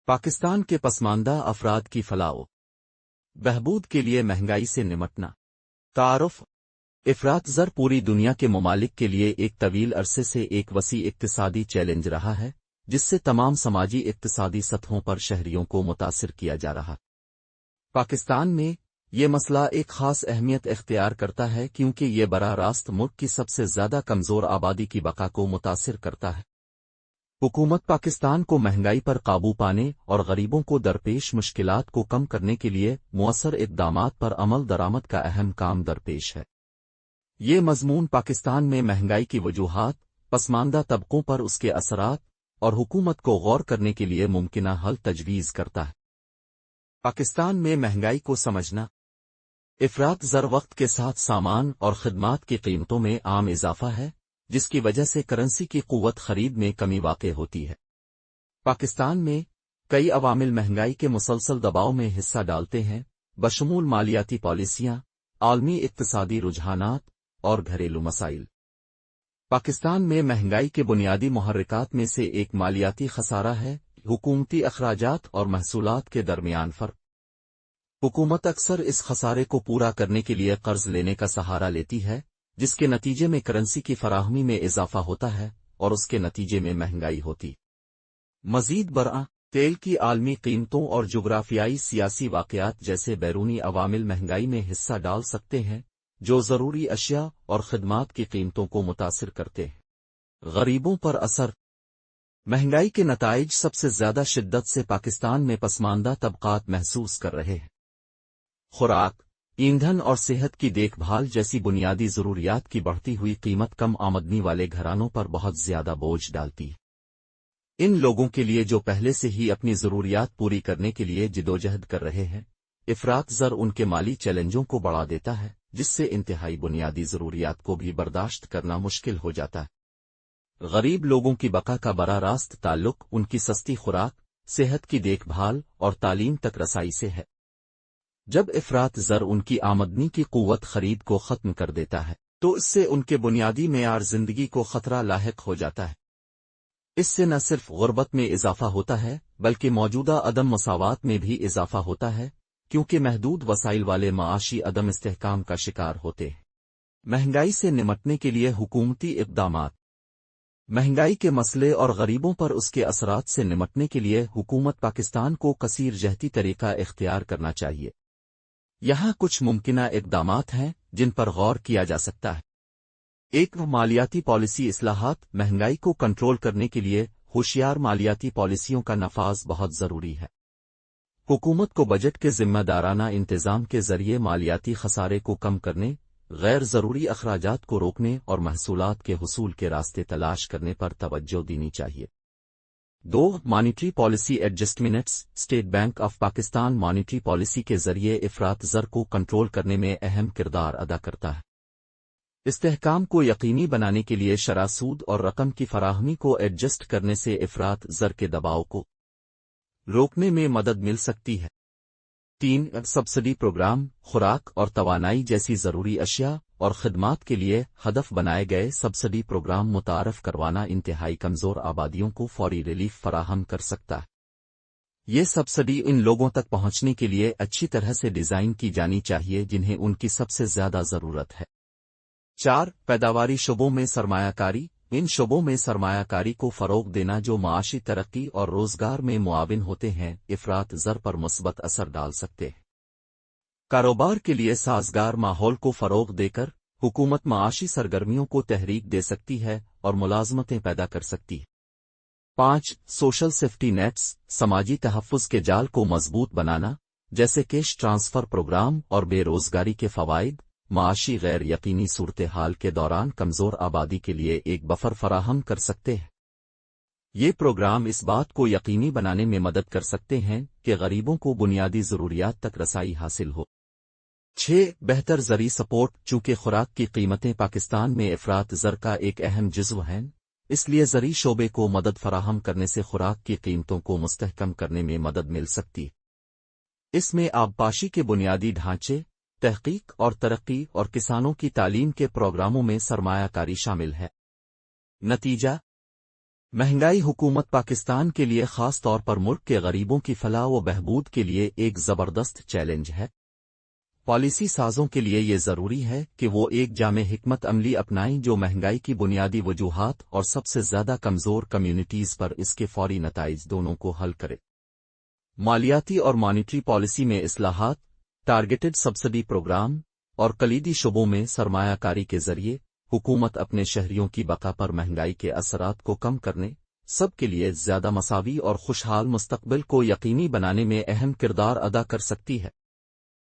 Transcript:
پاکستان کے پسماندہ افراد کی فلاح و بہبود کے لیے مہنگائی سے نمٹنا۔ تعارف: افراط زر پوری دنیا کے ممالک کے لیے ایک طویل عرصے سے ایک وسیع اقتصادی چیلنج رہا ہے، جس سے تمام سماجی اقتصادی سطحوں پر شہریوں کو متاثر کیا جا رہا ہے۔ پاکستان میں یہ مسئلہ ایک خاص اہمیت اختیار کرتا ہے کیونکہ یہ براہ راست ملک کی سب سے زیادہ کمزور آبادی کی بقا کو متاثر کرتا ہے۔ حکومت پاکستان کو مہنگائی پر قابو پانے اور غریبوں کو درپیش مشکلات کو کم کرنے کے لیے مؤثر اقدامات پر عمل درآمد کا اہم کام درپیش ہے۔ یہ مضمون پاکستان میں مہنگائی کی وجوہات، پسماندہ طبقوں پر اس کے اثرات اور حکومت کو غور کرنے کے لیے ممکنہ حل تجویز کرتا ہے۔ پاکستان میں مہنگائی کو سمجھنا۔ افراط زر وقت کے ساتھ سامان اور خدمات کی قیمتوں میں عام اضافہ ہے، جس کی وجہ سے کرنسی کی قوت خرید میں کمی واقع ہوتی ہے۔ پاکستان میں کئی عوامل مہنگائی کے مسلسل دباؤ میں حصہ ڈالتے ہیں، بشمول مالیاتی پالیسیاں، عالمی اقتصادی رجحانات اور گھریلو مسائل۔ پاکستان میں مہنگائی کے بنیادی محرکات میں سے ایک مالیاتی خسارہ ہے، حکومتی اخراجات اور محصولات کے درمیان فرق۔ حکومت اکثر اس خسارے کو پورا کرنے کے لیے قرض لینے کا سہارا لیتی ہے، جس کے نتیجے میں کرنسی کی فراہمی میں اضافہ ہوتا ہے اور اس کے نتیجے میں مہنگائی ہوتی۔ مزید برآں، تیل کی عالمی قیمتوں اور جغرافیائی سیاسی واقعات جیسے بیرونی عوامل مہنگائی میں حصہ ڈال سکتے ہیں، جو ضروری اشیاء اور خدمات کی قیمتوں کو متاثر کرتے ہیں۔ غریبوں پر اثر۔ مہنگائی کے نتائج سب سے زیادہ شدت سے پاکستان میں پسماندہ طبقات محسوس کر رہے ہیں۔ خوراک، ایندھن اور صحت کی دیکھ بھال جیسی بنیادی ضروریات کی بڑھتی ہوئی قیمت کم آمدنی والے گھرانوں پر بہت زیادہ بوجھ ڈالتی ہے۔ ان لوگوں کے لیے جو پہلے سے ہی اپنی ضروریات پوری کرنے کے لیے جدوجہد کر رہے ہیں، افراط زر ان کے مالی چیلنجوں کو بڑھا دیتا ہے، جس سے انتہائی بنیادی ضروریات کو بھی برداشت کرنا مشکل ہو جاتا ہے۔ غریب لوگوں کی بقا کا براہ راست تعلق ان کی سستی خوراک، صحت کی دیکھ بھال اور تعلیم تک رسائی سے ہے۔ جب افراط زر ان کی آمدنی کی قوت خرید کو ختم کر دیتا ہے، تو اس سے ان کے بنیادی معیار زندگی کو خطرہ لاحق ہو جاتا ہے۔ اس سے نہ صرف غربت میں اضافہ ہوتا ہے بلکہ موجودہ عدم مساوات میں بھی اضافہ ہوتا ہے، کیونکہ محدود وسائل والے معاشی عدم استحکام کا شکار ہوتے ہیں۔ مہنگائی سے نمٹنے کے لیے حکومتی اقدامات۔ مہنگائی کے مسئلے اور غریبوں پر اس کے اثرات سے نمٹنے کے لیے حکومت پاکستان کو کثیر جہتی طریقہ اختیار کرنا چاہیے۔ یہاں کچھ ممکنہ اقدامات ہیں جن پر غور کیا جا سکتا ہے۔ ایک، مالیاتی پالیسی اصلاحات۔ مہنگائی کو کنٹرول کرنے کے لیے ہوشیار مالیاتی پالیسیوں کا نفاذ بہت ضروری ہے۔ حکومت کو بجٹ کے ذمہ دارانہ انتظام کے ذریعے مالیاتی خسارے کو کم کرنے، غیر ضروری اخراجات کو روکنے اور محصولات کے حصول کے راستے تلاش کرنے پر توجہ دینی چاہیے۔ 2، monetary policy adjustments. State bank of Pakistan monetary policy کے ذریعے افراط زر کو کنٹرول کرنے میں اہم کردار ادا کرتا ہے۔ استحکام کو یقینی بنانے کے لیے شرح سود اور رقم کی فراہمی کو ایڈجسٹ کرنے سے افراط زر کے دباؤ کو روکنے میں مدد مل سکتی ہے۔ 3، سبسڈی پروگرام۔ خوراک اور توانائی جیسی ضروری اشیاء اور خدمات کے لیے ہدف بنائے گئے سبسڈی پروگرام متعارف کروانا انتہائی کمزور آبادیوں کو فوری ریلیف فراہم کر سکتا ہے۔ یہ سبسڈی ان لوگوں تک پہنچنے کے لیے اچھی طرح سے ڈیزائن کی جانی چاہیے جنہیں ان کی سب سے زیادہ ضرورت ہے۔ 4، پیداواری شعبوں میں سرمایہ کاری۔ ان شعبوں میں سرمایہ کاری کو فروغ دینا جو معاشی ترقی اور روزگار میں معاون ہوتے ہیں، افراط زر پر مثبت اثر ڈال سکتے ہیں۔ کاروبار کے لیے سازگار ماحول کو فروغ دے کر حکومت معاشی سرگرمیوں کو تحریک دے سکتی ہے اور ملازمتیں پیدا کر سکتی ہے۔ 5، سوشل سیفٹی نیٹس۔ سماجی تحفظ کے جال کو مضبوط بنانا، جیسے کیش ٹرانسفر پروگرام اور بے روزگاری کے فوائد، معاشی غیر یقینی صورتحال کے دوران کمزور آبادی کے لیے ایک بفر فراہم کر سکتے ہیں۔ یہ پروگرام اس بات کو یقینی بنانے میں مدد کر سکتے ہیں کہ غریبوں کو بنیادی ضروریات تک رسائی حاصل ہو۔ 6، بہتر زرعی سپورٹ۔ چونکہ خوراک کی قیمتیں پاکستان میں افراط زر کا ایک اہم جزو ہیں، اس لیے زرعی شعبے کو مدد فراہم کرنے سے خوراک کی قیمتوں کو مستحکم کرنے میں مدد مل سکتی ہے۔ اس میں آبپاشی کے بنیادی ڈھانچے، تحقیق اور ترقی اور کسانوں کی تعلیم کے پروگراموں میں سرمایہ کاری شامل ہے۔ نتیجہ: مہنگائی حکومت پاکستان کے لیے خاص طور پر ملک کے غریبوں کی فلاح و بہبود کے لیے ایک زبردست چیلنج ہے۔ پالیسی سازوں کے لیے یہ ضروری ہے کہ وہ ایک جامع حکمت عملی اپنائیں جو مہنگائی کی بنیادی وجوہات اور سب سے زیادہ کمزور کمیونٹیز پر اس کے فوری نتائج دونوں کو حل کرے۔ مالیاتی اور مانیٹری پالیسی میں اصلاحات، ٹارگیٹڈ سبسڈی پروگرام اور کلیدی شعبوں میں سرمایہ کاری کے ذریعے حکومت اپنے شہریوں کی بقا پر مہنگائی کے اثرات کو کم کرنے، سب کے لیے زیادہ مساوی اور خوشحال مستقبل کو یقینی بنانے میں اہم کردار ادا کر سکتی ہے۔